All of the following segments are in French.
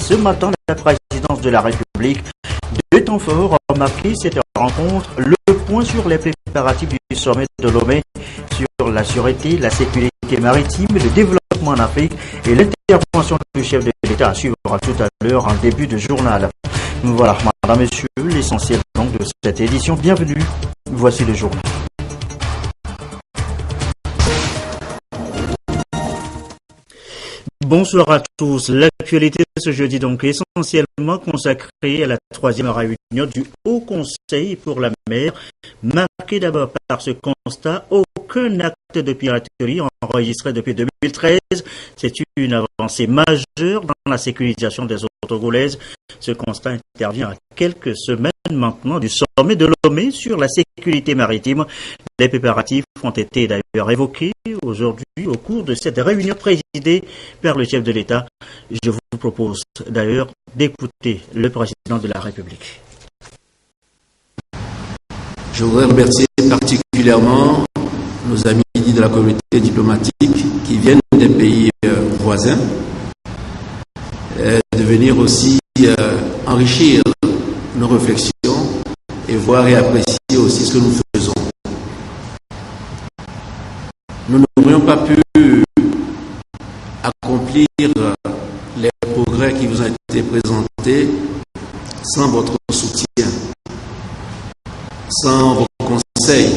ce matin, la présidence de la République. Deux temps forts ont marqué cette rencontre. Le point sur les préparatifs du sommet de Lomé sur la sûreté, la sécurité maritime, le développement en Afrique et l'intervention du chef de l'État à suivre tout à l'heure en début de journal. Voilà, madame, messieurs, l'essentiel donc de cette édition. Bienvenue, voici le journal. Bonsoir à tous. L'actualité de ce jeudi donc est essentiellement consacrée à la troisième réunion du Haut Conseil pour la mer, marquée d'abord par ce constat: aucun acte de piraterie enregistré depuis 2013. C'est une avancée majeure dans la sécurisation des eaux togolaises. Ce constat intervient à quelques semaines maintenant du sommet de Lomé sur la sécurité maritime. Les préparatifs ont été d'ailleurs évoqués aujourd'hui au cours de cette réunion présidée par le chef de l'État. Je vous propose d'ailleurs d'écouter le président de la République. Je voudrais remercier particulièrement nos amis de la communauté diplomatique qui viennent des pays voisins, de venir aussi enrichir nos réflexions et voir et apprécier aussi ce que nous faisons. Nous n'aurions pas pu accomplir les progrès qui vous ont été présentés sans votre soutien, sans vos conseils,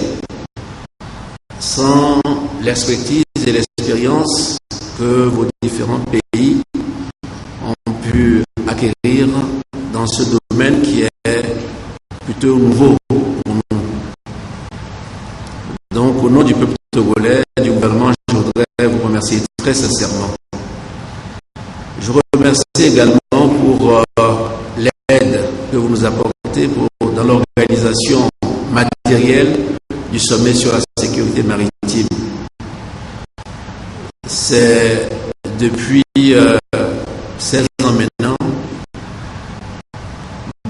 sans l'expertise et l'expérience que vos différents pays ont pu acquérir dans ce domaine qui est plutôt nouveau pour nous. Donc, au nom du peuple togolais, du gouvernement, je voudrais vous remercier très sincèrement. Je vous remercie également pour l'aide que vous nous apportez dans l'organisation matérielle du sommet sur la sécurité maritime. C'est depuis 16 ans maintenant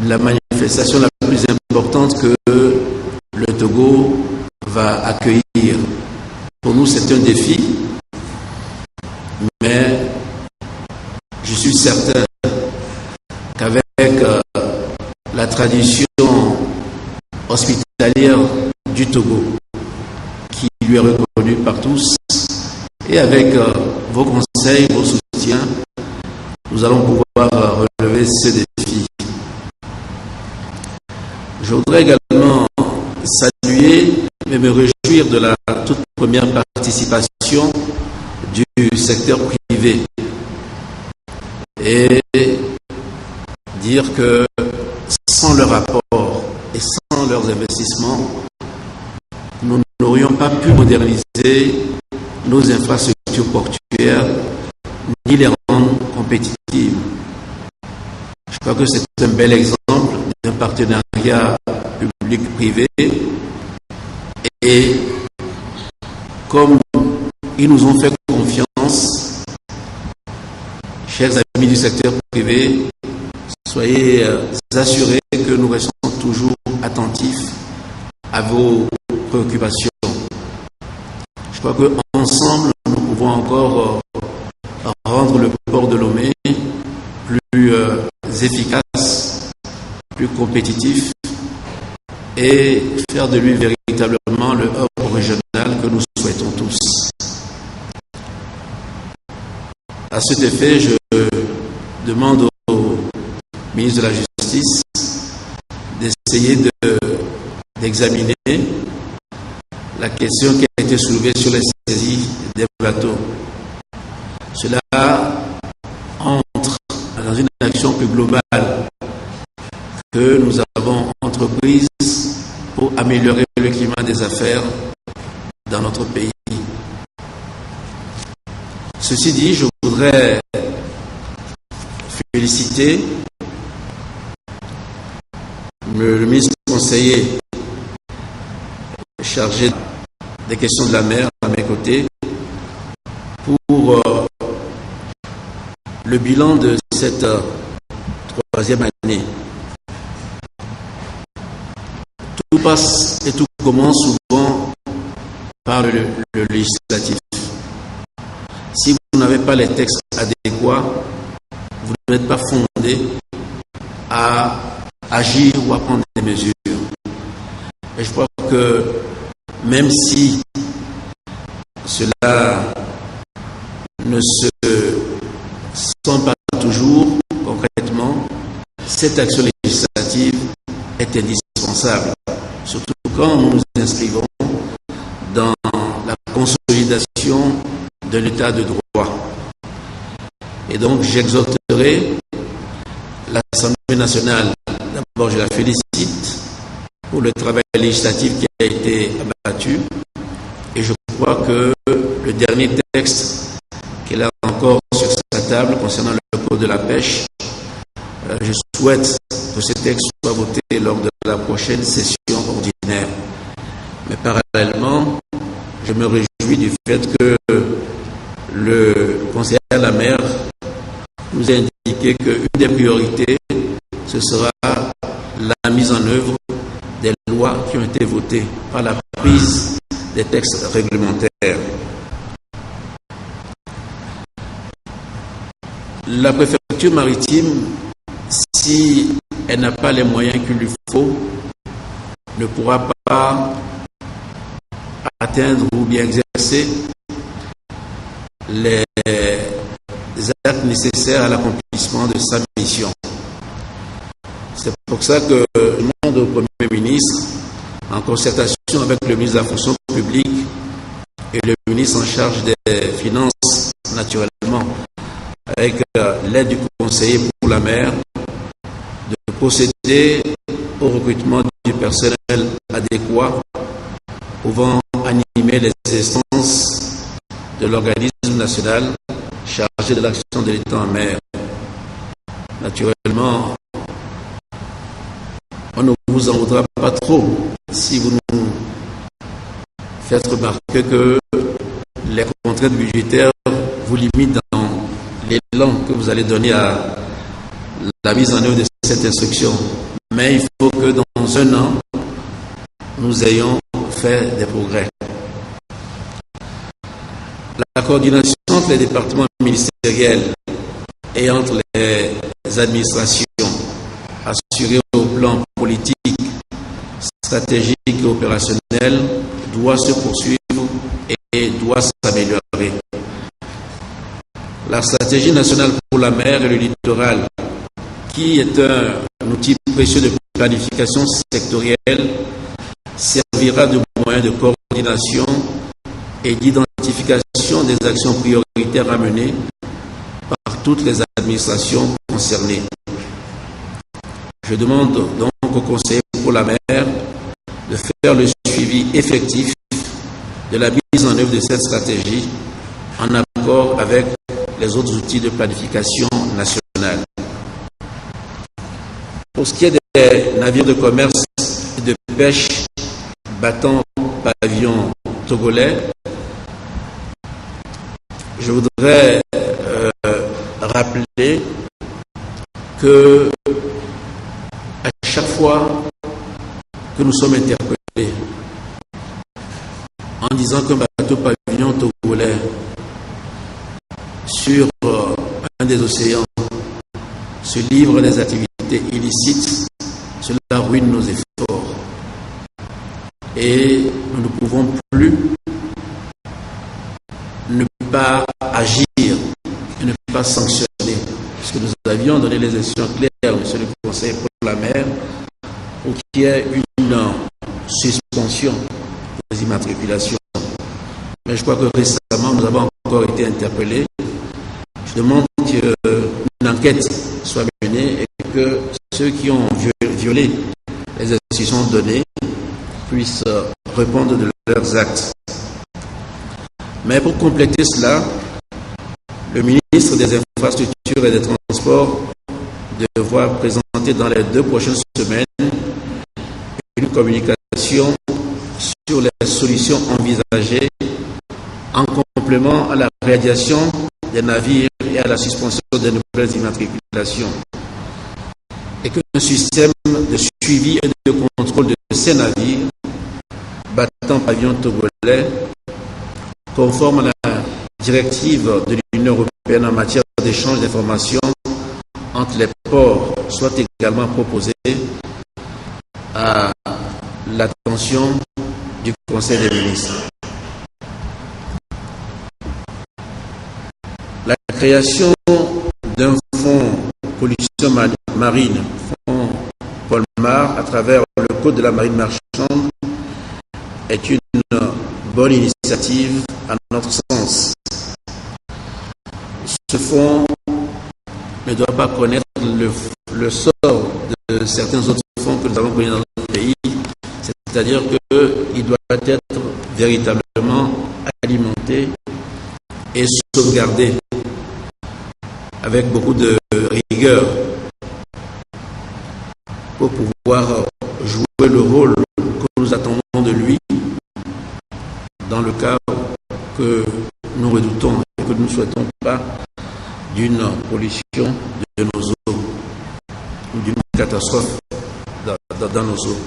la manifestation la plus importante que le Togo va accueillir. Pour nous, c'est un défi, mais je suis certain qu'avec la tradition hospitalière du Togo, qui lui est reconnue par tous, et avec vos conseils, vos soutiens, nous allons pouvoir relever ce défi. Je voudrais également saluer et me réjouir de la toute première participation du secteur privé et dire que sans leur apport et sans leurs investissements, nous n'aurions pas pu moderniser nos infrastructures portuaires ni les rendre compétitives. Je crois que c'est un bel exemple d'un partenariat public-privé et comme ils nous ont fait confiance, chers amis du secteur privé, soyez assurés que nous restons toujours attentifs à vos préoccupations. Je crois qu'ensemble, nous pouvons encore rendre le port de Lomé plus efficace, plus compétitif et faire de lui véritablement le hub régional que nous souhaitons tous. À cet effet, je demande au ministre de la Justice d'essayer d'examiner la question qui a été soulevée sur les saisies des bateaux. Cela entre dans une action plus globale que nous avons entreprise pour améliorer le climat des affaires dans notre pays. Ceci dit, je voudrais féliciter le ministre conseiller chargé des questions de la mer à mes côtés pour le bilan de cette troisième année. Tout passe et tout commence souvent par le législatif. Si vous n'avez pas les textes adéquats, vous n'êtes pas fondé à agir ou à prendre des mesures. Et je crois que même si cela ne se sent pas toujours concrètement, cette action législative est indispensable, surtout quand nous nous inscrivons dans la consolidation de l'état de droit. Et donc j'exhorterai l'Assemblée nationale, d'abord je la félicite pour le travail législatif qui a été abattu, et je crois que le dernier texte qu'elle a encore sur sa table concernant le code de la pêche, je souhaite que ce texte soit voté lors de la prochaine session ordinaire. Mais parallèlement, je me réjouis du fait que le conseiller à la mer nous a indiqué qu'une des priorités, ce sera la mise en œuvre des lois qui ont été votées par la prise des textes réglementaires. La préfecture maritime, si elle n'a pas les moyens qu'il lui faut, ne pourra pas atteindre ou bien exercer les actes nécessaires à l'accomplissement de sa mission. C'est pour ça que je demande au Premier ministre, en concertation avec le ministre de la Fonction publique et le ministre en charge des Finances, naturellement, avec l'aide du conseiller pour la mer, de procéder au recrutement du personnel adéquat pouvant animer les instances de l'organisme national chargé de l'action de l'État en mer. Naturellement, on ne vous en voudra pas trop si vous nous faites remarquer que les contraintes budgétaires vous limitent dans l'élan que vous allez donner à la mise en œuvre de cette instruction. Mais il faut que dans un an, nous ayons fait des progrès. La coordination entre les départements ministériels et entre les administrations assurée au plan politique, stratégique et opérationnel doit se poursuivre et doit s'améliorer. La stratégie nationale pour la mer et le littoral, qui est un outil précieux de planification sectorielle, servira de moyen de coordination et d'identification des actions prioritaires à mener par toutes les administrations concernées. Je demande donc au conseiller pour la mer de faire le suivi effectif de la mise en œuvre de cette stratégie en accord avec les autres outils de planification nationale. Pour ce qui est des navires de commerce et de pêche battant pavillon togolais, je voudrais rappeler que à chaque fois que nous sommes interpellés en disant qu'un bateau pavillon togolais sur un des océans se livre à des activités illicites, cela ruine nos efforts. Et nous ne pouvons plus ne pas agir et ne pas sanctionner. Parce que nous avions donné les instructions claires, monsieur le conseiller pour la mer, pour qu'il y ait une suspension des immatriculations. Mais je crois que récemment, nous avons encore été interpellés. Je demande qu'une enquête soit menée et que ceux qui ont violé les instructions données puissent répondre de leurs actes. Mais pour compléter cela, le ministre des Infrastructures et des Transports devra présenter dans les 2 prochaines semaines une communication sur les solutions envisagées en complément à la réalisation des navires et à la suspension des nouvelles immatriculations. Et qu'un système de suivi et de contrôle de ces navires battant pavillon togolais conforme à la directive de l'Union européenne en matière d'échange d'informations entre les ports soit également proposé à l'attention du Conseil des ministres. La création d'un fonds pollution marine, fonds Polmar, à travers le Code de la marine marchande, est une bonne initiative à notre sens. Ce fonds ne doit pas connaître le sort de certains autres fonds que nous avons connus dans notre pays, c'est-à-dire qu'il doit être véritablement alimenté et sauvegardé avec beaucoup de rigueur pour pouvoir jouer le rôle que nous attendons de lui dans le cas que nous redoutons et que nous ne souhaitons pas d'une pollution de nos eaux ou d'une catastrophe dans nos eaux.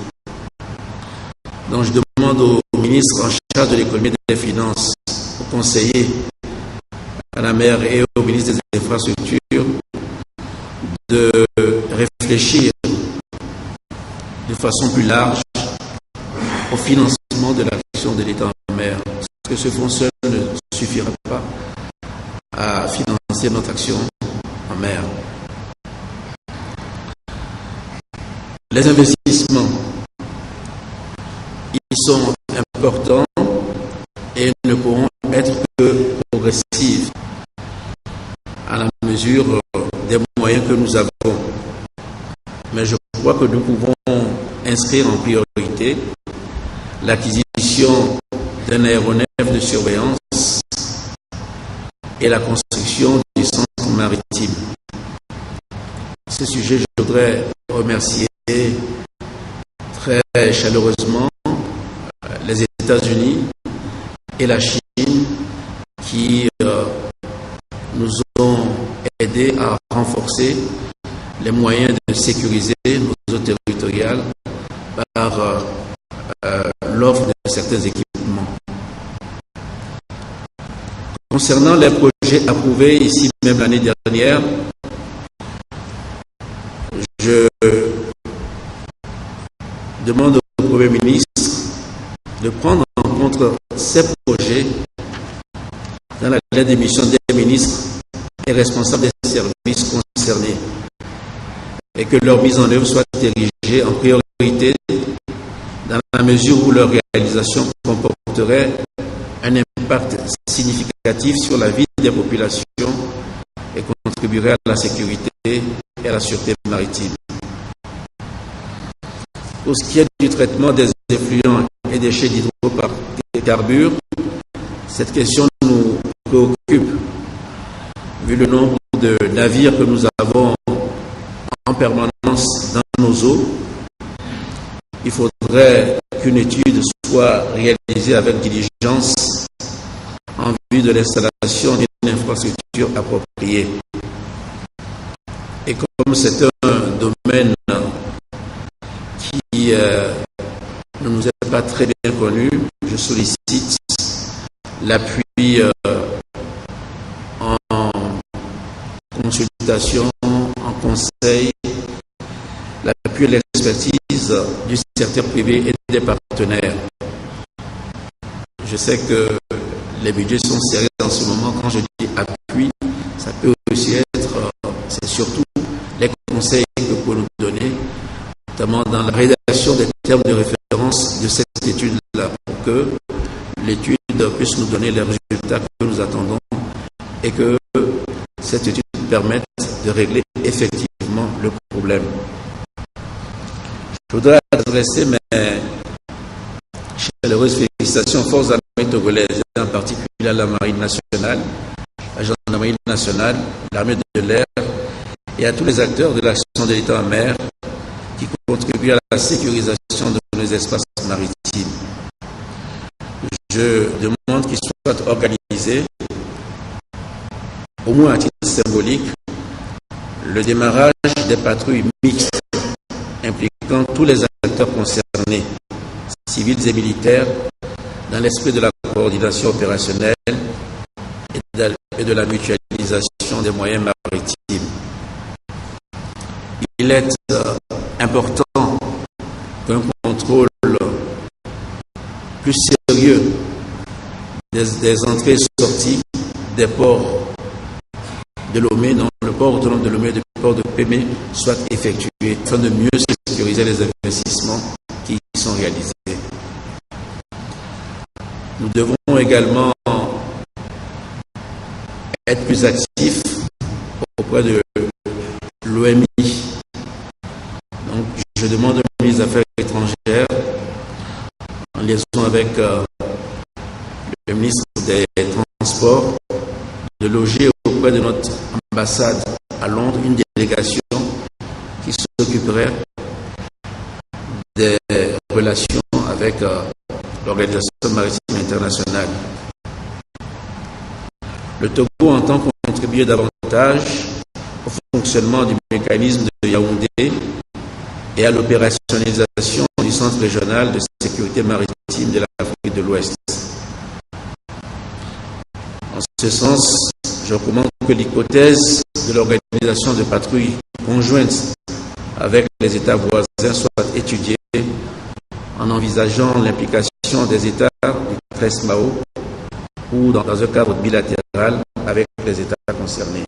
Donc je demande au ministre en charge de l'économie et des finances, aux conseillers à la maire et au ministre des Infrastructures de réfléchir de façon plus large au financement de l'action de l'État en mer. Parce que ce fonds seul ne suffira pas à financer notre action en mer. Les investissements, ils sont importants et ne pourront être que progressifs à la mesure des moyens que nous avons. Mais je crois que nous pouvons inscrire en priorité l'acquisition d'un aéronef de surveillance et la construction du centre maritime. À ce sujet, je voudrais remercier très chaleureusement les États-Unis et la Chine qui nous ont aidés à renforcer les moyens de sécuriser nos eaux territoriales par l'offre de certains équipements. Concernant les projets approuvés ici même l'année dernière, je demande au Premier ministre de prendre en compte ces projets dans la lettre d'émission des ministres et responsables des services concernés et que leur mise en œuvre soit érigée en priorité dans la mesure où leur réalisation comporterait un impact significatif sur la vie des populations et contribuerait à la sécurité et à la sûreté maritime. Pour ce qui est du traitement des effluents et déchets d'hydrocarbures, cette question nous préoccupe vu le nombre de navires que nous avons en permanence dans nos eaux. Il faudrait qu'une étude soit réalisée avec diligence en vue de l'installation d'une infrastructure appropriée. Et comme c'est un domaine qui ne nous est pas très bien connu, je sollicite l'appui en consultation, en conseil, l'appui et l'expertise du secteur privé et des partenaires. Je sais que les budgets sont serrés en ce moment. Quand je dis appui, ça peut aussi être, c'est surtout les conseils que vous pouvez nous donner, notamment dans la rédaction des termes de référence de cette étude-là, pour que l'étude puisse nous donner les résultats que nous attendons et que cette étude permette de régler effectivement le problème. Je voudrais adresser mes chaleureuses félicitations aux forces armées togolaises, en particulier à la Marine nationale, à la Gendarmerie nationale, l'armée de l'air et à tous les acteurs de l'action de l'État en mer qui contribuent à la sécurisation de nos espaces maritimes. Je demande qu'il soit organisé, au moins à titre symbolique, le démarrage des patrouilles mixtes impliquant tous les acteurs concernés, civils et militaires, dans l'esprit de la coordination opérationnelle et de la mutualisation des moyens maritimes. il est important qu'un contrôle plus sérieux des entrées et sorties des ports de Lomé, dans le port autonome de Lomé et le port de Pémé, soit effectué afin de mieux sécuriser les investissements qui y sont réalisés. Nous devons également être plus actifs auprès de l'OMI. Donc, je demande au ministre des Affaires étrangères, en liaison avec le ministre des Transports, de loger auprès de notre ambassade à Londres une délégation qui s'occuperait des relations avec l'Organisation maritime internationale. Le Togo entend contribuer davantage au fonctionnement du mécanisme de Yaoundé et à l'opérationnalisation du Centre régional de sécurité maritime de l'Afrique de l'Ouest. En ce sens, je recommande que l'hypothèse de l'organisation de patrouilles conjointes avec les États voisins soit étudiée en envisageant l'implication des États du TRESMAO ou dans un cadre bilatéral avec les États concernés.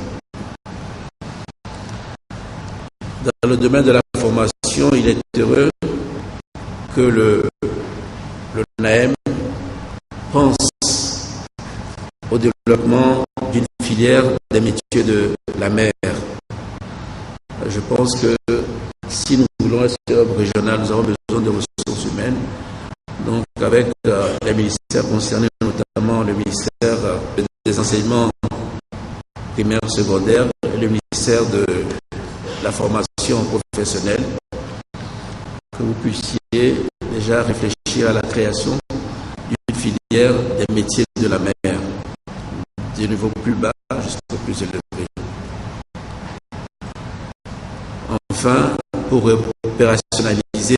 Dans le domaine de la formation, il est heureux que le NAEM pense au développement d'une filière des métiers de la mer. Je pense que si nous voulons être hub régional, nous avons besoin de ressources humaines. Donc, avec les ministères concernés, notamment le ministère des enseignements primaires et secondaires et le ministère de la formation professionnelle, que vous puissiez déjà réfléchir à la création d'une filière des métiers de la mer, du niveau plus bas jusqu'au plus élevé. Enfin, pour opérationnaliser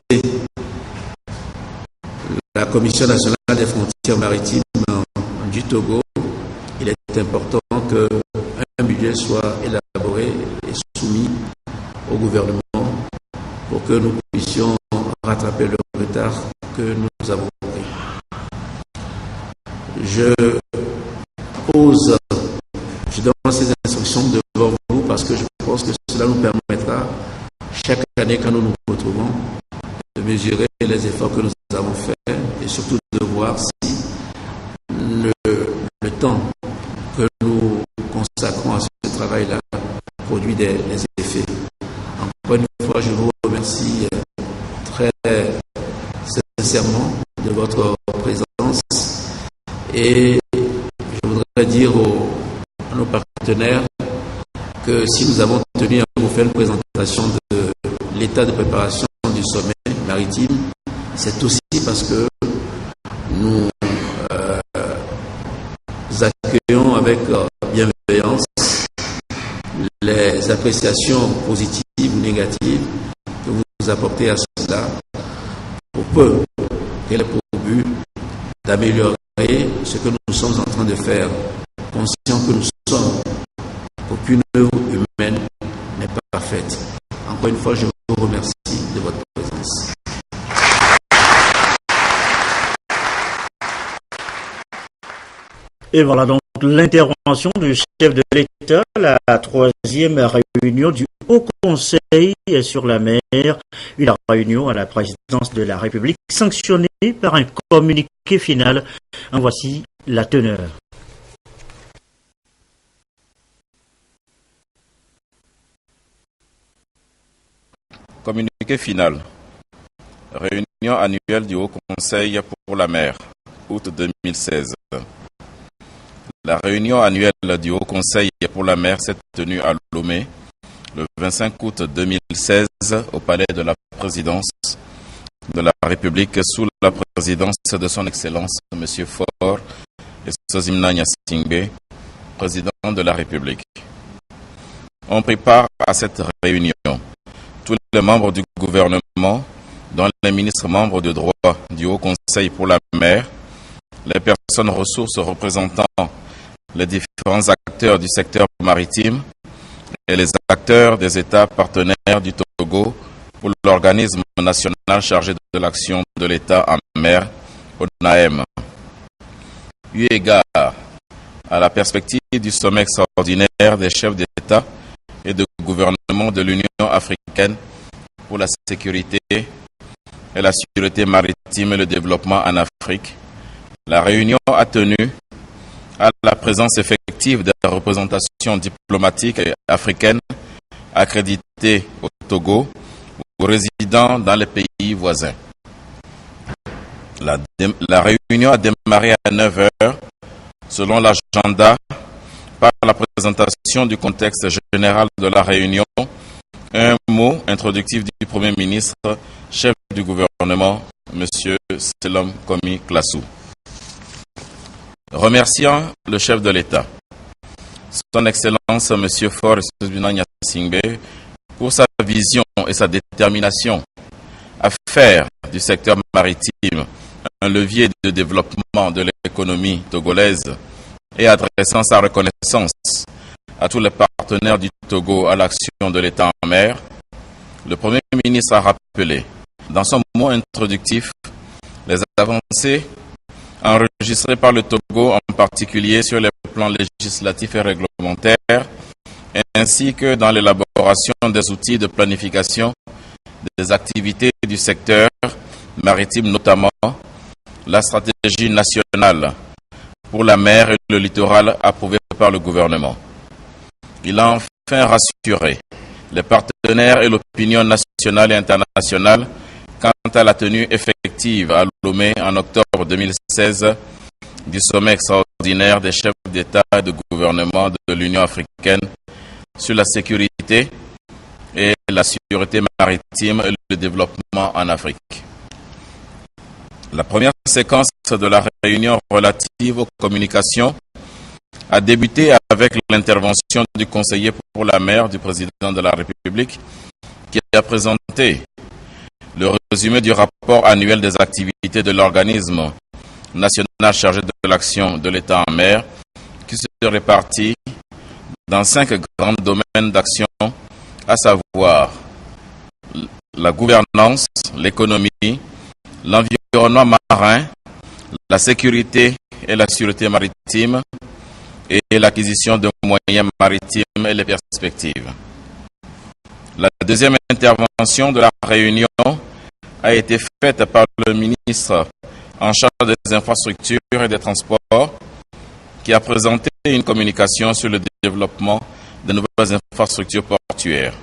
la Commission nationale des frontières maritimes du Togo, il est important qu'un budget soit élaboré et soumis au gouvernement pour que nous puissions rattraper le retard que nous avons pris. Je donne ces instructions devant vous parce que je pense que cela nous permettra, chaque année quand nous nous retrouvons, de mesurer les efforts que nous avons faits et surtout de voir si le temps que nous consacrons à ce travail-là produit des effets. Encore une fois, je vous remercie très sincèrement de votre présence et je voudrais dire à nos partenaires que si nous avons tenu à vous faire une présentation de l'état de préparation du sommet maritime, c'est aussi parce que nous accueillons avec bienveillance les appréciations positives ou négatives que vous apportez à cela, pour peu qu'elle ait pour but d'améliorer ce que nous sommes en train de faire, conscients que nous sommes, qu'aucune œuvre humaine n'est pas parfaite. Encore une fois, je vous remercie de votre présence. Et voilà donc l'intervention du chef de l'État, la troisième réunion du Haut Conseil sur la mer, une réunion à la présidence de la République sanctionnée par un communiqué final. En voici la teneur. Communiqué final. Réunion annuelle du Haut Conseil pour la mer, août 2016. La réunion annuelle du Haut Conseil pour la mer s'est tenue à Lomé le 25 août 2016 au palais de la présidence de la République sous la présidence de son Excellence M. Faure et Sozimna Nyasingbe, président de la République. On prépare à cette réunion tous les membres du gouvernement, dont les ministres membres de droit du Haut Conseil pour la mer, les personnes ressources représentant les différents acteurs du secteur maritime et les acteurs des États partenaires du Togo Togo pour l'organisme national chargé de l'action de l'État en mer, ONAM. Eu égard à la perspective du sommet extraordinaire des chefs d'État et de gouvernement de l'Union africaine pour la sécurité et la sécurité maritime et le développement en Afrique, la réunion a tenu à la présence effective des représentations diplomatiques africaines accréditées au Togo ou résidant dans les pays voisins. La réunion a démarré à 9 h selon l'agenda par la présentation du contexte général de la réunion, un mot introductif du Premier ministre, chef du gouvernement, M. Selom Komi Klassou. Remerciant le chef de l'État, son Excellence M. Faure Gnassingbé, pour sa vision et sa détermination à faire du secteur maritime un levier de développement de l'économie togolaise et adressant sa reconnaissance à tous les partenaires du Togo à l'action de l'État en mer, le Premier ministre a rappelé dans son mot introductif les avancées enregistrées par le Togo, en particulier sur les plans législatifs et réglementaires, ainsi que dans l'élaboration des outils de planification des activités du secteur maritime, notamment la stratégie nationale pour la mer et le littoral approuvée par le gouvernement. Il a enfin rassuré les partenaires et l'opinion nationale et internationale quant à la tenue effective à Lomé en octobre 2016 du sommet extraordinaire des chefs d'État et de gouvernement de l'Union africaine sur la sécurité et la sécurité maritime et le développement en Afrique. La première séquence de la réunion relative aux communications a débuté avec l'intervention du conseiller pour la mer du président de la République qui a présenté le résumé du rapport annuel des activités de l'organisme national chargé de l'action de l'État en mer qui se répartit dans 5 grands domaines d'action, à savoir la gouvernance, l'économie, l'environnement marin, la sécurité et la sûreté maritime et l'acquisition de moyens maritimes et les perspectives. La deuxième intervention de la réunion a été faite par le ministre en charge des infrastructures et des transports qui a présenté une communication sur le développement de nouvelles infrastructures portuaires.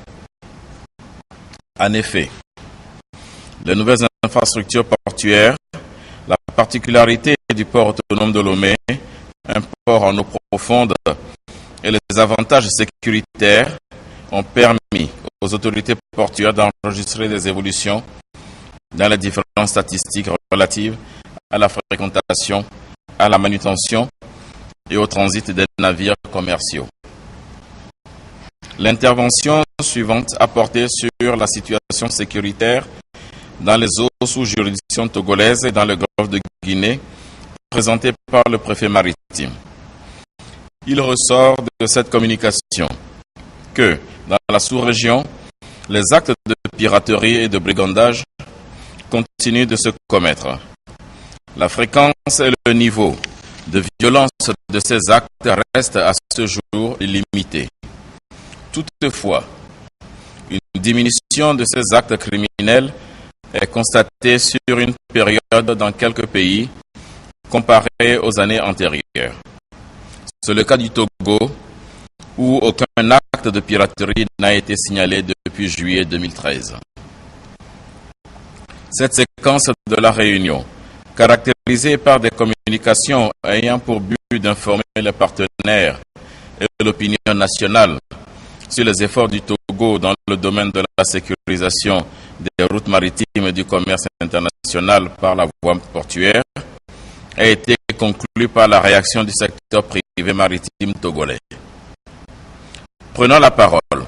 En effet, les nouvelles infrastructures portuaires, la particularité du port autonome de Lomé, un port en eau profonde, et les avantages sécuritaires ont permis aux autorités portuaires d'enregistrer des évolutions dans les différentes statistiques relatives à la fréquentation, à la manutention et au transit des navires commerciaux. L'intervention suivante a porté sur la situation sécuritaire dans les eaux sous juridiction togolaise et dans le golfe de Guinée, présentée par le préfet maritime. Il ressort de cette communication que, dans la sous-région, les actes de piraterie et de brigandage continuent de se commettre. La fréquence et le niveau de violence de ces actes restent à ce jour limités. Toutefois, une diminution de ces actes criminels est constatée sur une période dans quelques pays comparée aux années antérieures. C'est le cas du Togo, où aucun acte de piraterie n'a été signalé depuis juillet 2013. Cette séquence de la réunion, caractérisée par des communications ayant pour but d'informer les partenaires et l'opinion nationale sur les efforts du Togo dans le domaine de la sécurisation des routes maritimes et du commerce international par la voie portuaire, a été conclue par la réaction du secteur privé maritime togolais. Prenant la parole,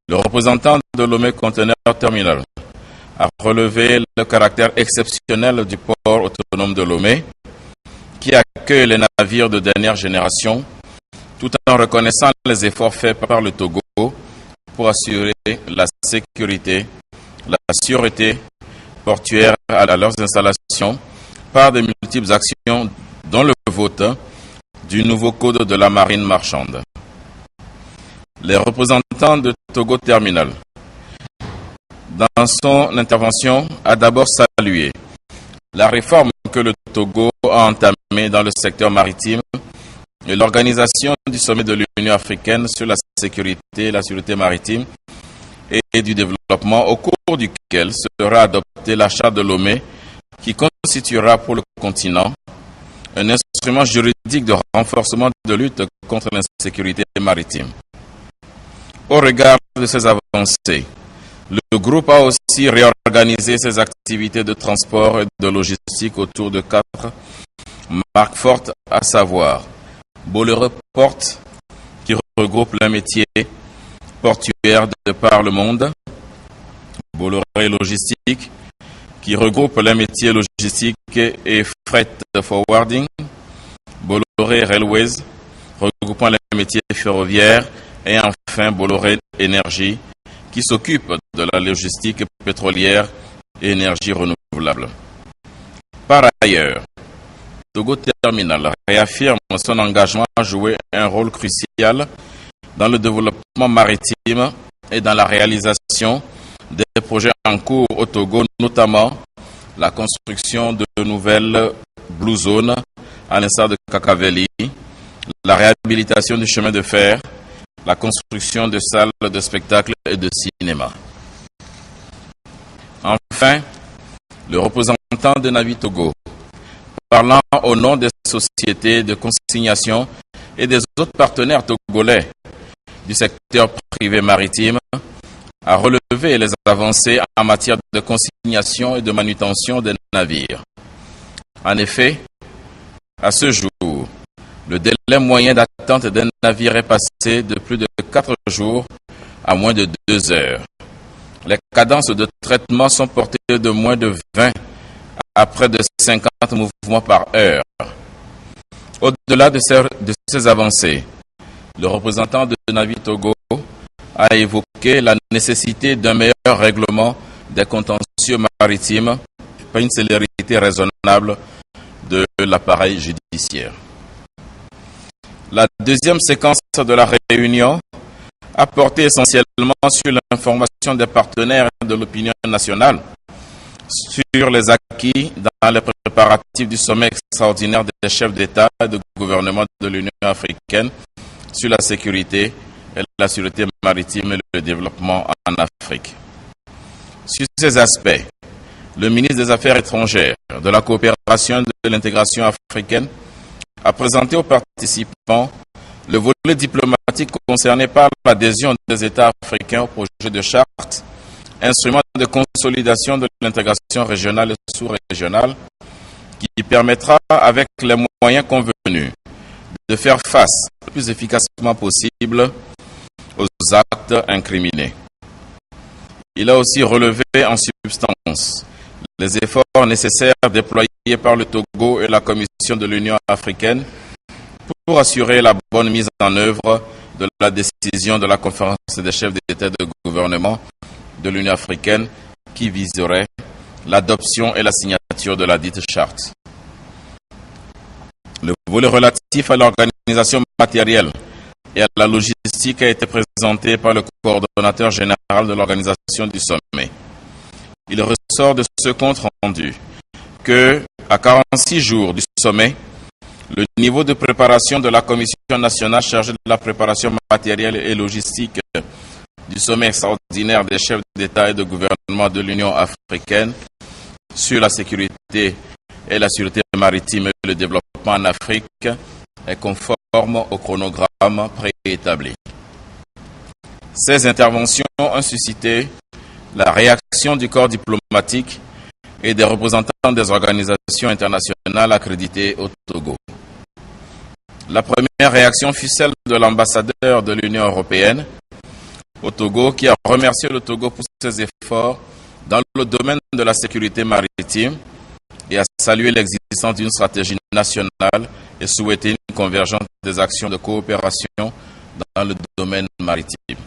le représentant de Lomé Container Terminal a relevé le caractère exceptionnel du port autonome de Lomé, qui accueille les navires de dernière génération, tout en reconnaissant les efforts faits par le Togo pour assurer la sécurité, la sûreté portuaire à leurs installations par de multiples actions, dont le vote du nouveau code de la marine marchande. Les représentants de Togo Terminal, dans son intervention, a d'abord salué la réforme que le Togo a entamée dans le secteur maritime et l'organisation du sommet de l'Union africaine sur la sécurité et la sûreté maritime et du développement, au cours duquel sera adoptée la charte de Lomé, qui constituera pour le continent un instrument juridique de renforcement de lutte contre l'insécurité maritime. Au regard de ces avancées, le groupe a aussi réorganisé ses activités de transport et de logistique autour de 4 marques fortes, à savoir Bolloré Port, qui regroupe les métiers portuaires de par le monde, Bolloré Logistique, qui regroupe les métiers logistiques et freight forwarding, Bolloré Railways, regroupant les métiers ferroviaires, et enfin Bolloré Énergie, qui s'occupe de la logistique pétrolière et énergie renouvelable. Par ailleurs, Togo Terminal réaffirme son engagement à jouer un rôle crucial dans le développement maritime et dans la réalisation des projets en cours au Togo, notamment la construction de nouvelles Blue Zones à l'instar de Kakaveli, la réhabilitation du chemin de fer, la construction de salles de spectacle et de cinéma. Enfin, le représentant de Navi Togo, parlant au nom des sociétés de consignation et des autres partenaires togolais du secteur privé maritime, a relevé les avancées en matière de consignation et de manutention des navires. En effet, à ce jour, le délai moyen d'attente d'un navire est passé de plus de 4 jours à moins de 2 heures. Les cadences de traitement sont portées de moins de 20 à près de 50 mouvements par heure. Au-delà de ces avancées, le représentant de Navi Togo a évoqué la nécessité d'un meilleur règlement des contentieux maritimes par une célérité raisonnable de l'appareil judiciaire. La deuxième séquence de la réunion a porté essentiellement sur l'information des partenaires et de l'opinion nationale sur les acquis dans les préparatifs du sommet extraordinaire des chefs d'État et de gouvernement de l'Union africaine sur la sécurité et la sûreté maritime et le développement en Afrique. Sur ces aspects, le ministre des Affaires étrangères, de la coopération et de l'intégration africaine a présenté aux participants le volet diplomatique concerné par l'adhésion des États africains au projet de charte, instrument de consolidation de l'intégration régionale et sous-régionale, qui permettra, avec les moyens convenus, de faire face le plus efficacement possible aux actes incriminés. Il a aussi relevé en substance les efforts nécessaires déployés par le Togo et la Commission de l'Union africaine pour assurer la bonne mise en œuvre de la décision de la conférence des chefs d'État et de gouvernement de l'Union africaine qui viserait l'adoption et la signature de la dite charte. Le volet relatif à l'organisation matérielle et à la logistique a été présenté par le coordonnateur général de l'organisation du sommet. Il ressort de ce compte rendu que, à 46 jours du sommet, le niveau de préparation de la Commission nationale chargée de la préparation matérielle et logistique du sommet extraordinaire des chefs d'État et de gouvernement de l'Union africaine sur la sécurité et la sûreté maritime et le développement en Afrique est conforme au chronogramme préétabli. Ces interventions ont suscité la réaction du corps diplomatique et des représentants des organisations internationales accréditées au Togo. La première réaction fut celle de l'ambassadeur de l'Union européenne au Togo, qui a remercié le Togo pour ses efforts dans le domaine de la sécurité maritime et a salué l'existence d'une stratégie nationale et souhaité une convergence des actions de coopération dans le domaine maritime.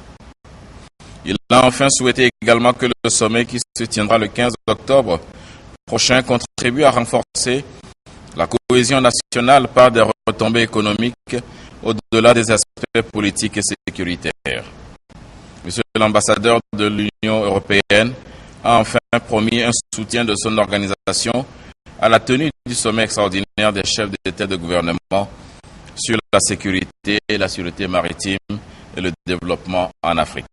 Il a enfin souhaité également que le sommet qui se tiendra le 15 octobre prochain contribue à renforcer la cohésion nationale par des retombées économiques au-delà des aspects politiques et sécuritaires. Monsieur l'ambassadeur de l'Union européenne a enfin promis un soutien de son organisation à la tenue du sommet extraordinaire des chefs d'État et de gouvernement sur la sécurité et la sûreté maritime et le développement en Afrique.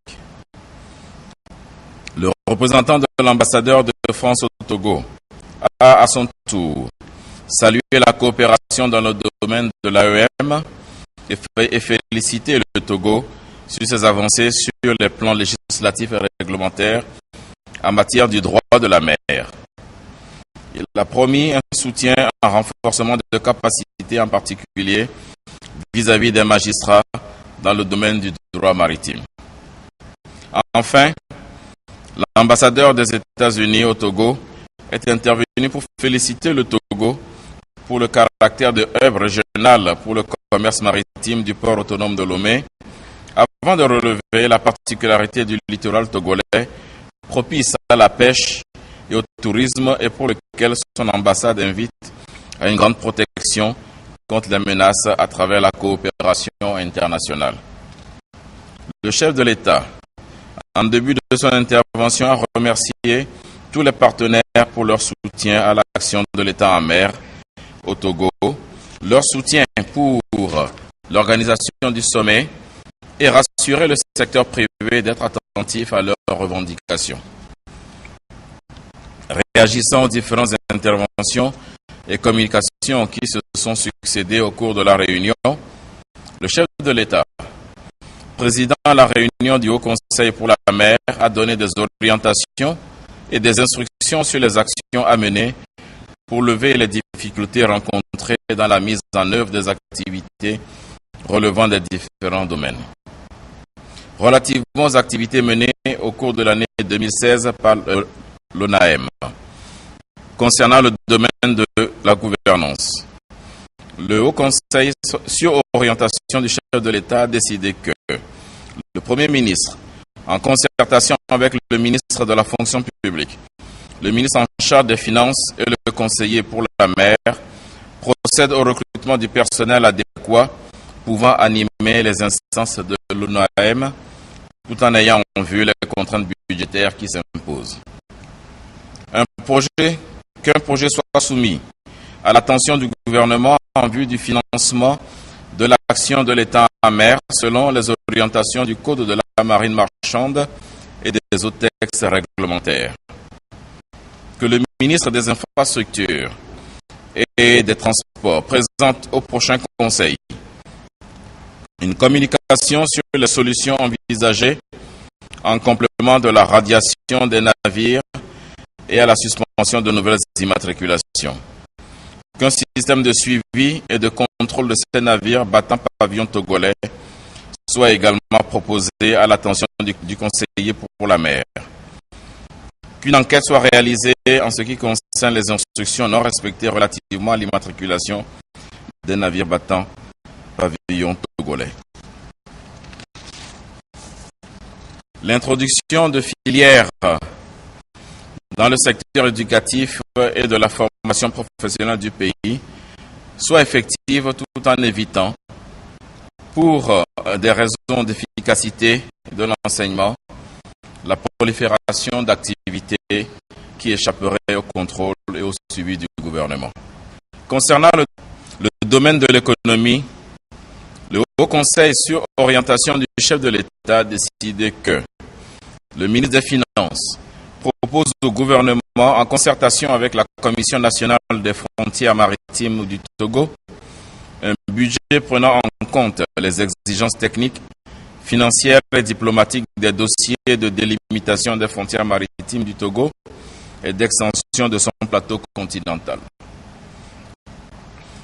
Le représentant de l'ambassadeur de France au Togo a à son tour salué la coopération dans le domaine de l'AEM et félicité le Togo sur ses avancées sur les plans législatifs et réglementaires en matière du droit de la mer. Il a promis un soutien en renforcement de capacités, en particulier vis-à-vis des magistrats dans le domaine du droit maritime. Enfin, l'ambassadeur des États-Unis au Togo est intervenu pour féliciter le Togo pour le caractère de hub régional pour le commerce maritime du port autonome de Lomé, avant de relever la particularité du littoral togolais, propice à la pêche et au tourisme et pour lequel son ambassade invite à une grande protection contre les menaces à travers la coopération internationale. Le chef de l'État, en début de son intervention, a remercié tous les partenaires pour leur soutien à l'action de l'État en mer au Togo, leur soutien pour l'organisation du sommet et rassurer le secteur privé d'être attentif à leurs revendications. Réagissant aux différentes interventions et communications qui se sont succédées au cours de la réunion, le chef de l'État, président de la réunion du Haut Conseil pour la mer, a donné des orientations et des instructions sur les actions à mener pour lever les difficultés rencontrées dans la mise en œuvre des activités relevant des différents domaines. Relativement aux activités menées au cours de l'année 2016 par l'ONAM, concernant le domaine de la gouvernance, le Haut Conseil, sur orientation du chef de l'État, a décidé que le Premier ministre, en concertation avec le ministre de la Fonction publique, le ministre en charge des Finances et le conseiller pour la mer, procède au recrutement du personnel adéquat pouvant animer les instances de l'ONAM tout en ayant en vue les contraintes budgétaires qui s'imposent. Qu'un projet soit soumis à l'attention du gouvernement en vue du financement de l'action de l'État en mer selon les orientations du Code de la marine marchande et des autres textes réglementaires. Que le ministre des Infrastructures et des Transports présente au prochain Conseil une communication sur les solutions envisagées en complément de la radiation des navires et à la suspension de nouvelles immatriculations. Qu'un système de suivi et de contrôle de ces navires battant pavillon togolais soit également proposé à l'attention du conseiller pour la mer. Qu'une enquête soit réalisée en ce qui concerne les instructions non respectées relativement à l'immatriculation des navires battant pavillon togolais. L'introduction de filières dans le secteur éducatif et de la formation professionnelle du pays soit effective tout en évitant, pour des raisons d'efficacité de l'enseignement, la prolifération d'activités qui échapperaient au contrôle et au suivi du gouvernement. Concernant le domaine de l'économie, le Haut Conseil, sur orientation du chef de l'État, a décidé que le ministre des Finances propose au gouvernement, en concertation avec la Commission nationale des frontières maritimes du Togo, un budget prenant en compte les exigences techniques, financières et diplomatiques des dossiers de délimitation des frontières maritimes du Togo et d'extension de son plateau continental.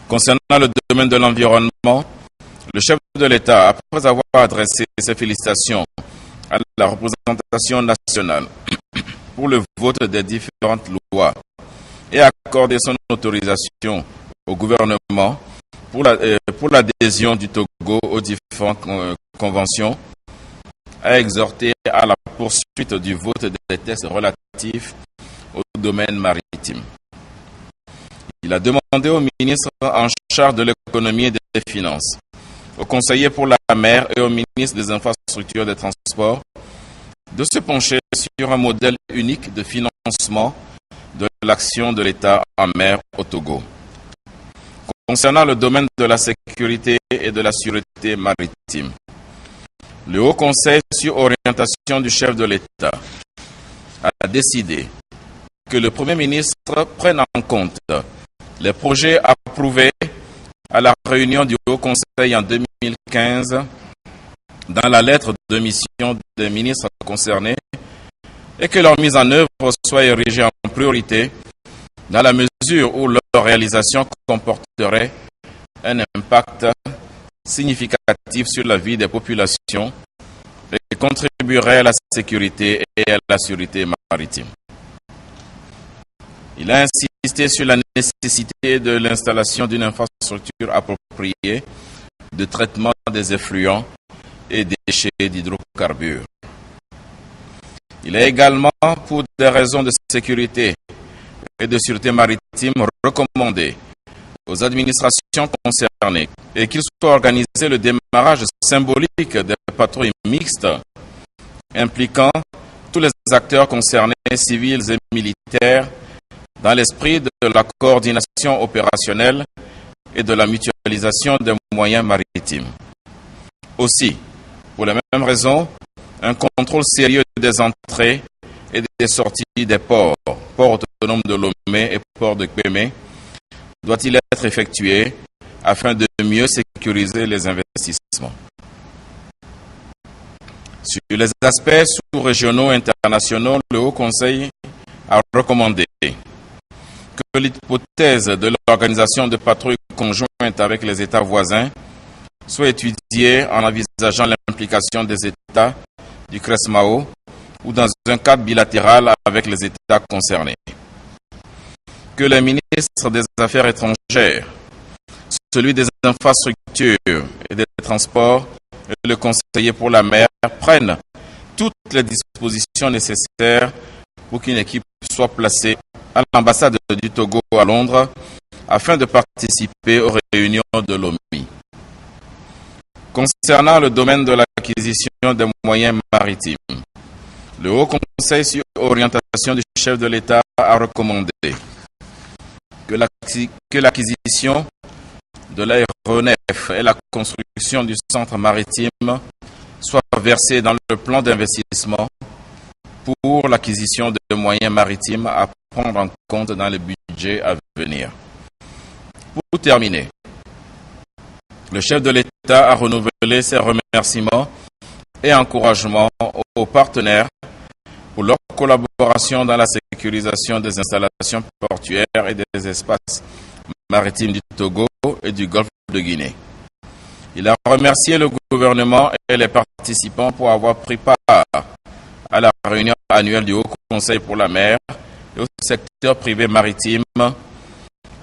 Concernant le domaine de l'environnement, le chef de l'État, après avoir adressé ses félicitations à la représentation nationale pour le vote des différentes lois et accordé son autorisation au gouvernement pour l'adhésion du Togo aux différentes conventions, a exhorté à la poursuite du vote des textes relatifs au domaine maritime. Il a demandé au ministre en charge de l'économie et des finances, au conseiller pour la mer et au ministre des infrastructures et des transports de se pencher sur un modèle unique de financement de l'action de l'État en mer au Togo. Concernant le domaine de la sécurité et de la sûreté maritime, le Haut Conseil, sur orientation du chef de l'État, a décidé que le Premier ministre prenne en compte les projets approuvés à la réunion du Haut Conseil en 2015 dans la lettre de mission des ministres concernés et que leur mise en œuvre soit érigée en priorité dans la mesure où leur réalisation comporterait un impact significatif sur la vie des populations et contribuerait à la sécurité et à la sûreté maritime. Il a insisté sur la nécessité de l'installation d'une infrastructure appropriée de traitement des effluents et déchets d'hydrocarbures. Il a également, pour des raisons de sécurité et de sûreté maritime, recommandé aux administrations concernées et qu'il soit organisé le démarrage symbolique des patrouilles mixtes impliquant tous les acteurs concernés, civils et militaires, dans l'esprit de la coordination opérationnelle et de la mutualisation des moyens maritimes. Aussi, pour les mêmes raisons, un contrôle sérieux des entrées et des sorties des ports autonomes de Lomé et port de Kwémé, doit-il être effectué afin de mieux sécuriser les investissements. Sur les aspects sous-régionaux et internationaux, le Haut Conseil a recommandé que l'hypothèse de l'organisation de patrouilles conjointes avec les États voisins soit étudiée en envisageant l'implication des États du CRESMAO ou dans un cadre bilatéral avec les États concernés. Que les ministres des Affaires étrangères, celui des infrastructures et des transports et le conseiller pour la mer prennent toutes les dispositions nécessaires pour qu'une équipe soit placée à l'ambassade du Togo à Londres afin de participer aux réunions de l'OMI. Concernant le domaine de l'acquisition des moyens maritimes, le Haut Conseil, sur orientation du chef de l'État, a recommandé que l'acquisition de l'aéronef et la construction du centre maritime soient versées dans le plan d'investissement pour l'acquisition de moyens maritimes à prendre en compte dans les budgets à venir. Pour terminer, le chef de l'État a renouvelé ses remerciements et encouragements aux partenaires pour leur collaboration dans la sécurisation des installations portuaires et des espaces maritimes du Togo et du Golfe de Guinée. Il a remercié le gouvernement et les participants pour avoir pris part à la réunion annuelle du Haut Conseil pour la mer et au secteur privé maritime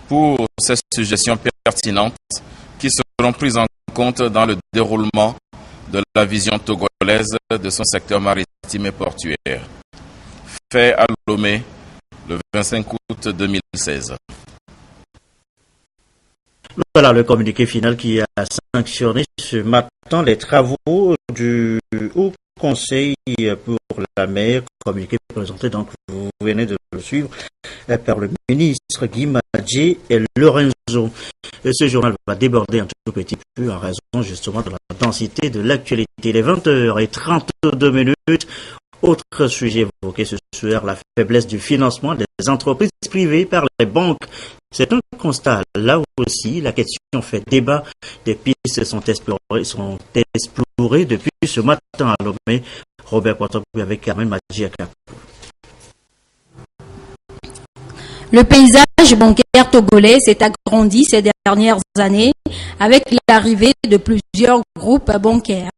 pour ces suggestions pertinentes qui seront prises en compte dans le déroulement de la vision togolaise de son secteur maritime et portuaire. Fait à Lomé le 25 août 2016. Voilà le communiqué final qui a sanctionné ce matin les travaux du Haut Conseil pour la mer, communiqué présenté, donc vous venez de le suivre, par le ministre Guy Madjé et Lorenzo. Et ce journal va déborder un tout petit peu en raison justement de la densité de l'actualité. Il est 20h32. Autre sujet évoqué ce soir, la faiblesse du financement des entreprises privées par les banques. C'est un constat. Là aussi, la question fait débat. Des pistes sont explorées depuis ce matin à Lomé. Robert Poitou avec Carmen Madjiaka. Le paysage bancaire togolais s'est agrandi ces dernières années avec l'arrivée de plusieurs groupes bancaires.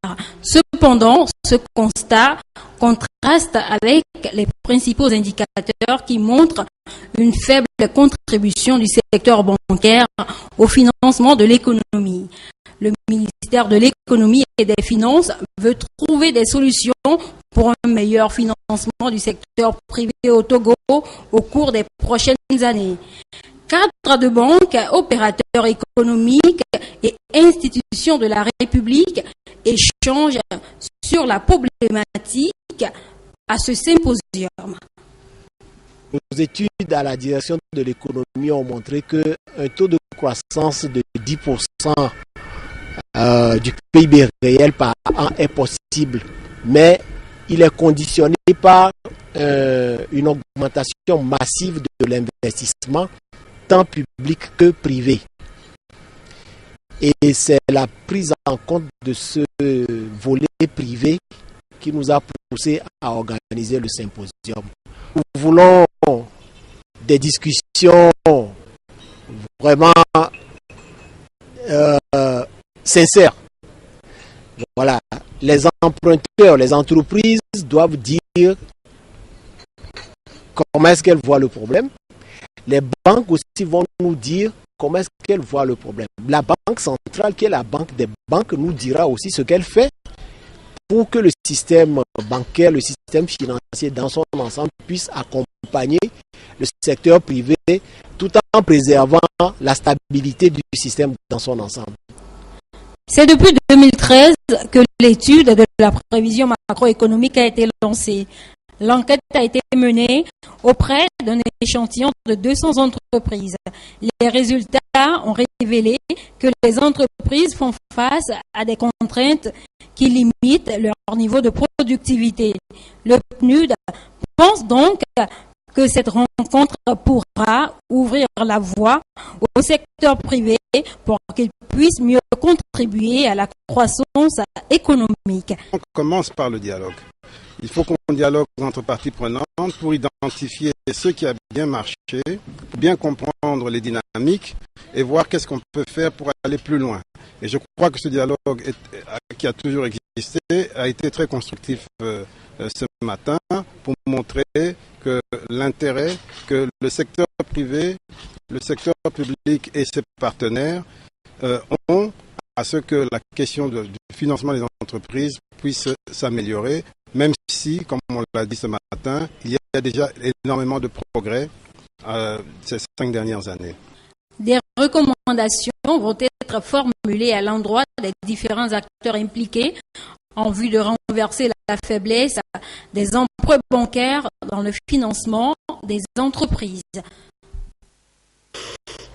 Cependant, ce constat contraste avec les principaux indicateurs qui montrent une faible contribution du secteur bancaire au financement de l'économie. Le ministère ministère de l'Économie et des Finances veut trouver des solutions pour un meilleur financement du secteur privé au Togo au cours des prochaines années. Cadres de banques, opérateurs économiques et institutions de la République échangent sur la problématique à ce symposium. Nos études à la direction de l'économie ont montré qu'un taux de croissance de 10% du PIB réel par an est possible, mais il est conditionné par une augmentation massive de l'investissement, tant public que privé. Et c'est la prise en compte de ce volet privé qui nous a poussé à organiser le symposium. Nous voulons des discussions vraiment sincères. Voilà, les emprunteurs, les entreprises doivent dire comment est-ce qu'elles voient le problème. Les banques aussi vont nous dire comment est-ce qu'elles voient le problème. La Banque centrale, qui est la banque des banques, nous dira aussi ce qu'elle fait pour que le système bancaire, le système financier dans son ensemble puisse accompagner le secteur privé tout en préservant la stabilité du système dans son ensemble. C'est depuis 2013 que l'étude de la prévision macroéconomique a été lancée. L'enquête a été menée auprès d'un échantillon de 200 entreprises. Les résultats ont révélé que les entreprises font face à des contraintes qui limitent leur niveau de productivité. Le PNUD pense donc que cette rencontre pourra ouvrir la voie au secteur privé pour qu'il puisse mieux contribuer à la croissance économique. On commence par le dialogue. Il faut qu'on dialogue entre parties prenantes pour identifier ce qui a bien marché, bien comprendre les dynamiques et voir qu'est-ce qu'on peut faire pour aller plus loin. Et je crois que ce dialogue qui a toujours existé a été très constructif ce matin pour montrer que l'intérêt que le secteur privé, le secteur public et ses partenaires ont à ce que la question du financement des entreprises puisse s'améliorer, même si, comme on l'a dit ce matin, il y a déjà énormément de progrès ces 5 dernières années. Des recommandations vont être formulées à l'endroit des différents acteurs impliqués en vue de renverser la faiblesse des emprunts bancaires dans le financement des entreprises.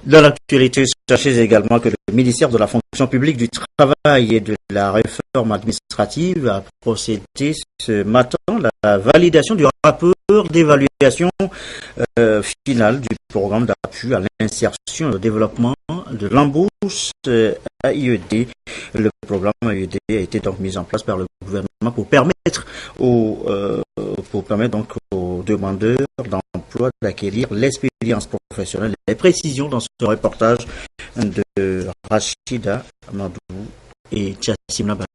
Dans l'actualité, sachez également que le ministère de la fonction publique, du travail et de la réforme administrative a procédé ce matin à la validation du rapport d'évaluation finale du programme d'appui à l'insertion et au développement de l'embauche AIED. Le programme AIED a été donc mis en place par le gouvernement pour permettre donc aux demandeurs d'emploi d'acquérir l'expérience professionnelle. Les précisions dans ce reportage de Rachida Amadou et Jassim Nabada.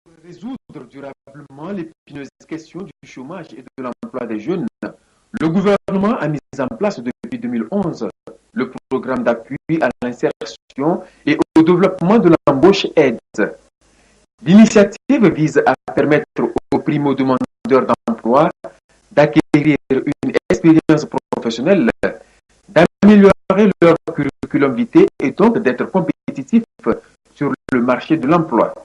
Pour résoudre durablement l'épineuse question du chômage et de l'emploi des jeunes, le gouvernement a mis en place depuis 2011 le programme d'appui à l'insertion et au développement de l'embauche aide. L'initiative vise à permettre aux primo-demandeurs d'emploi d'acquérir une expérience professionnelle, d'améliorer leur curriculum vitae et donc d'être compétitifs sur le marché de l'emploi.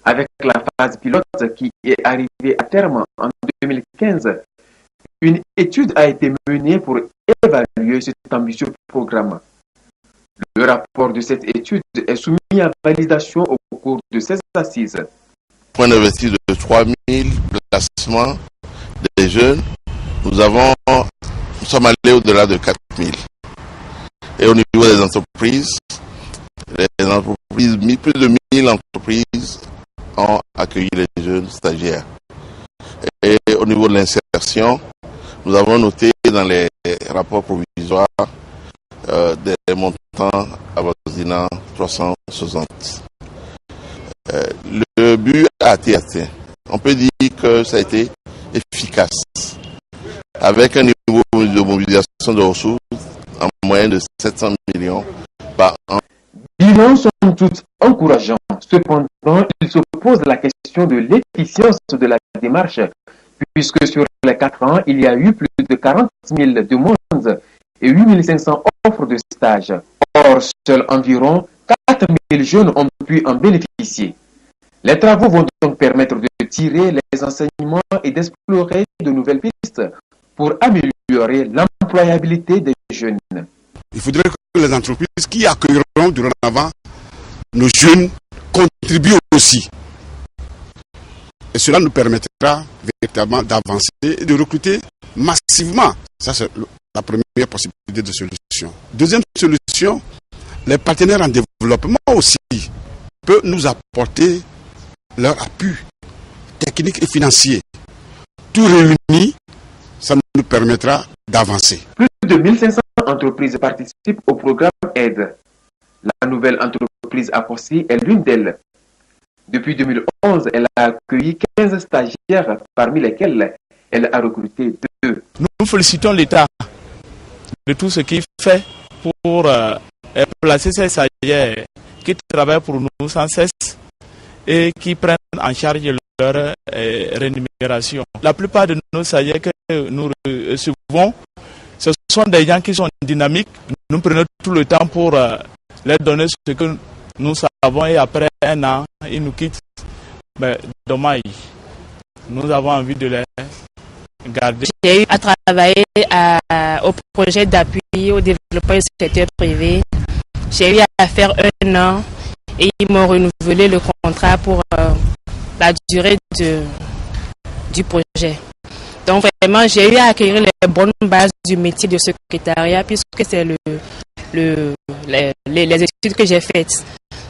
Avec la phase pilote qui est arrivée à terme en 2015, une étude a été menée pour évaluer cet ambitieux programme. Le rapport de cette étude est soumis à validation au cours de ces assises. Point d'investir de 3 000 placements des jeunes, nous sommes allés au-delà de 4 000. Et au niveau des entreprises, plus de 1000 entreprises ont accueilli les jeunes stagiaires. Et au niveau de l'insertion, nous avons noté dans les rapports provisoires des montants avoisinant 360. Le but a été atteint. On peut dire que ça a été efficace, avec un niveau de mobilisation de ressources en moyenne de 700 millions par an. bilans sont tous encourageants. Cependant, il se pose la question de l'efficience de la démarche, puisque sur les 4 ans, il y a eu plus de 40 000 demandes et 8 500 offres de stage. Or, seuls environ 4 000 jeunes ont pu en bénéficier. Les travaux vont donc permettre de tirer les enseignements et d'explorer de nouvelles pistes pour améliorer l'employabilité des jeunes. Il faudrait que les entreprises qui accueilleront dorénavant nos jeunes contribuent aussi. Et cela nous permettra véritablement d'avancer et de recruter massivement. Ça, c'est la première possibilité de solution. Deuxième solution, les partenaires en développement aussi peuvent nous apporter leur appui technique et financier. Tout réuni, ça nous permettra d'avancer. Plus de 1500 entreprises participent au programme AIDE. La nouvelle entreprise Akossi est l'une d'elles. Depuis 2011, elle a accueilli 15 stagiaires, parmi lesquels elle a recruté 2. Nous félicitons l'État de tout ce qu'il fait pour placer ces stagiaires qui travaillent pour nous sans cesse et qui prennent en charge leur rémunération. La plupart de nos stagiaires que nous recevons, ce sont des gens qui sont dynamiques. Nous prenons tout le temps pour leur donner ce que nous savons et après 1 an, ils nous quittent. Mais dommage, nous avons envie de les garder. J'ai eu à travailler au projet d'appui au développement du secteur privé. J'ai eu à faire 1 an et ils m'ont renouvelé le contrat pour la durée du projet. Donc vraiment, j'ai eu à acquérir les bonnes bases du métier de secrétariat puisque c'est les études que j'ai faites.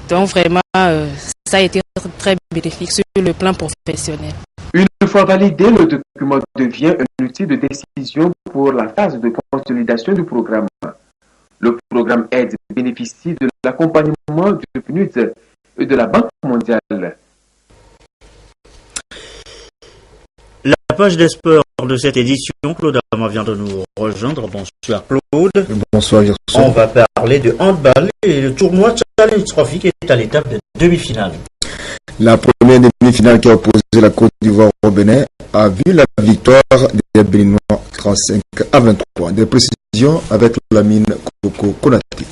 Donc vraiment, ça a été très bénéfique sur le plan professionnel. Une fois validé, le document devient un outil de décision pour la phase de consolidation du programme. Le programme AIDE bénéficie de l'accompagnement du PNUD et de la Banque mondiale. La page des sports de cette édition, Claude Ama vient de nous rejoindre. Bonsoir Claude. Bonsoir Gerson. On va parler de handball et le tournoi Challenge Trophy qui est à l'étape de demi-finale. La première demi-finale qui a opposé la Côte d'Ivoire au Bénin a vu la victoire des Béninois 35-23. Des précisions avec Lamine Koko Konaté.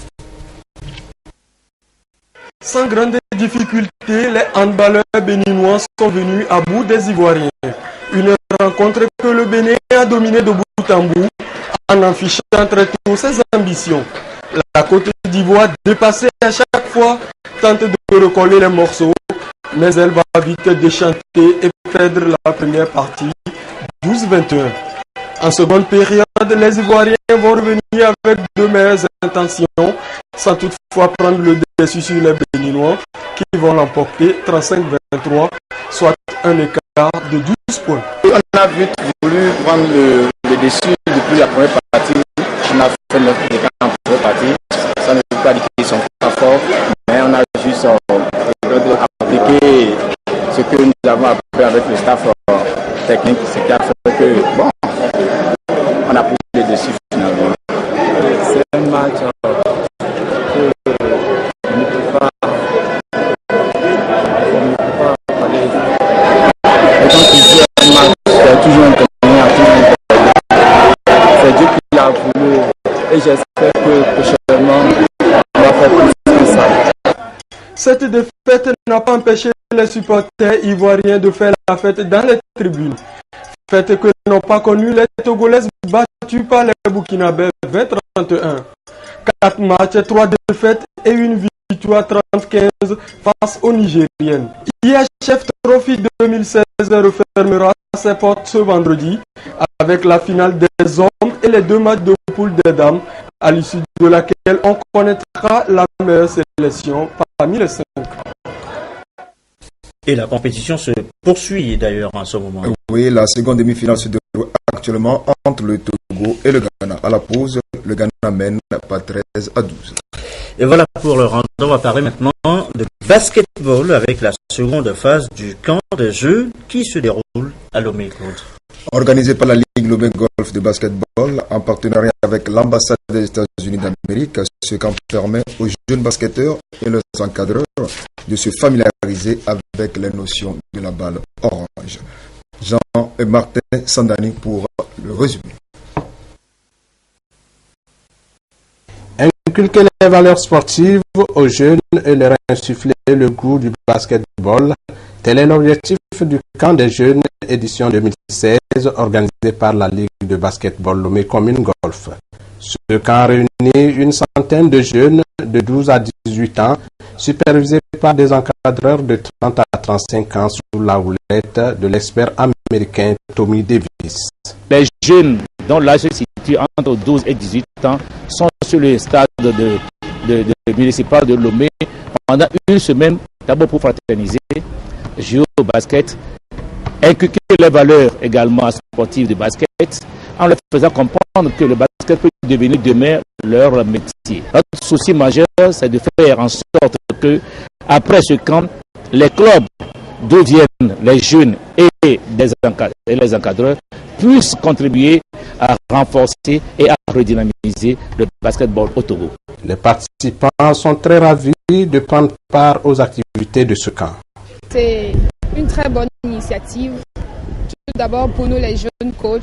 Sans grande difficulté, les handballeurs béninois sont venus à bout des Ivoiriens. Une rencontre que le Bénin a dominée de bout en bout en affichant très tôt ses ambitions. La Côte d'Ivoire, dépassée à chaque fois, tente de recoller les morceaux, mais elle va vite déchanter et perdre la première partie 12-21. En seconde période, les Ivoiriens vont revenir avec de meilleures intentions, sans toutefois prendre le dessus sur les Béninois, qui vont l'emporter 35-23, soit un écart de 12 points. On a vite voulu prendre le dessus depuis la première partie. On a fait notre écart en première partie. Ça ne veut pas dire qu'ils sont pas forts, mais on a juste appliqué ce que nous avons appris avec le staff technique, ce qui a fait que, bon, on a pris le dessus finalement. C'est un match que on ne peut pas parler. Et quand il dit un match, c'est toujours un gagnant à tout. C'est Dieu qui l'a voulu et j'espère que prochainement on va faire plus que ça. Cette défaite n'a pas empêché les supporters ivoiriens de faire la fête dans les tribunes. Fête que n'ont pas connu les Togolaises battues par les Burkinabés 20-31. 4 matchs, 3 défaites et une victoire 35 face aux Nigériennes. IHF Trophy 2016 refermera ses portes ce vendredi avec la finale des hommes et les 2 matchs de poule des dames, à l'issue de laquelle on connaîtra la meilleure sélection parmi les 5. Et la compétition se poursuit d'ailleurs en ce moment. Oui, la seconde demi-finale se déroule actuellement entre le Togo et le Ghana. À la pause, le Ghana mène par 13-12. Et voilà pour le round. On va parler maintenant de basketball avec la seconde phase du camp de jeu qui se déroule à Lomé, Claude. Organisé par la Ligue Lomé Golf de basketball en partenariat avec l'ambassade des États-Unis d'Amérique, ce camp permet aux jeunes basketteurs et leurs encadreurs de se familiariser avec les notions de la balle orange. Jean et Martin Sandani pour le résumé. Inculquer les valeurs sportives aux jeunes et leur insuffler le goût du basketball, tel est l'objectif du camp des jeunes édition 2016 organisé par la Ligue de basketball Lomé Commune Golf. Ce camp réunit une centaine de jeunes de 12 à 18 ans, supervisés par des encadreurs de 30 à 35 ans sous la houlette de l'expert américain Tommy Davis. Les jeunes dont l'âge se situe entre 12 et 18 ans sont sur le stade de municipal de Lomé pendant une semaine, d'abord pour fraterniser, jouer au basket, inculquer les valeurs également sportives de basket, en leur faisant comprendre que le basket peut devenir demain leur métier. Notre souci majeur, c'est de faire en sorte que, après ce camp, les clubs d'où viennent les jeunes et les encadreurs puissent contribuer à renforcer et à redynamiser le basketball au Togo. Les participants sont très ravis de prendre part aux activités de ce camp. C'est une très bonne initiative, tout d'abord pour nous les jeunes coachs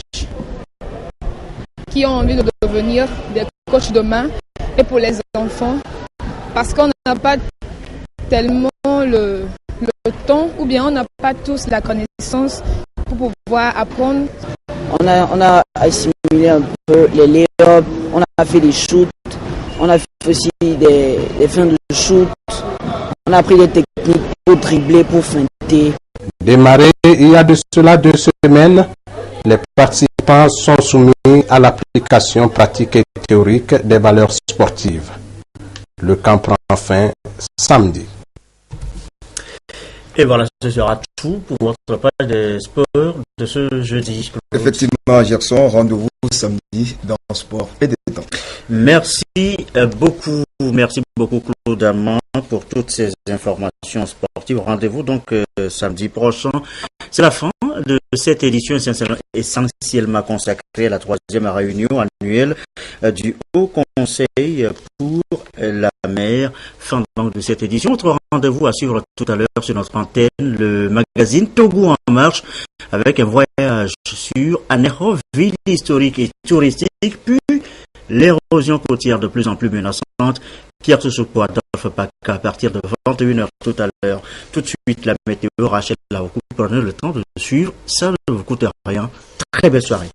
qui ont envie de devenir des coachs demain, et pour les enfants parce qu'on n'a pas tellement le temps, ou bien on n'a pas tous la connaissance pour pouvoir apprendre. On a assimilé un peu les lay-ups, on a fait des shoots, on a fait aussi des fins de shoot, on a appris des techniques pour dribbler, pour feinter. Démarré il y a de cela 2 semaines, les participants sont soumis à l'application pratique et théorique des valeurs sportives. Le camp prend fin samedi. Et voilà, ce sera tout pour votre page des sports de ce jeudi. Effectivement, Gerson, rendez-vous samedi dans Sport et Détente. Merci beaucoup Claude Amand pour toutes ces informations sportives. Rendez-vous donc samedi prochain. C'est la fin de cette édition essentiellement consacrée à la 3e réunion annuelle du Haut Conseil pour la mer. Fin donc de cette édition. Autre rendez-vous à suivre tout à l'heure sur notre antenne, le magazine Togo en marche, avec un voyage sur Anéro, ville historique et touristique, puis l'érosion côtière de plus en plus menaçante. Pierre Soussoupo, Adolphe Paca, à partir de 21h tout à l'heure. Tout de suite, la météo, Rachel Laoukou. Prenez le temps de suivre, ça ne vous coûte rien. Très belle soirée.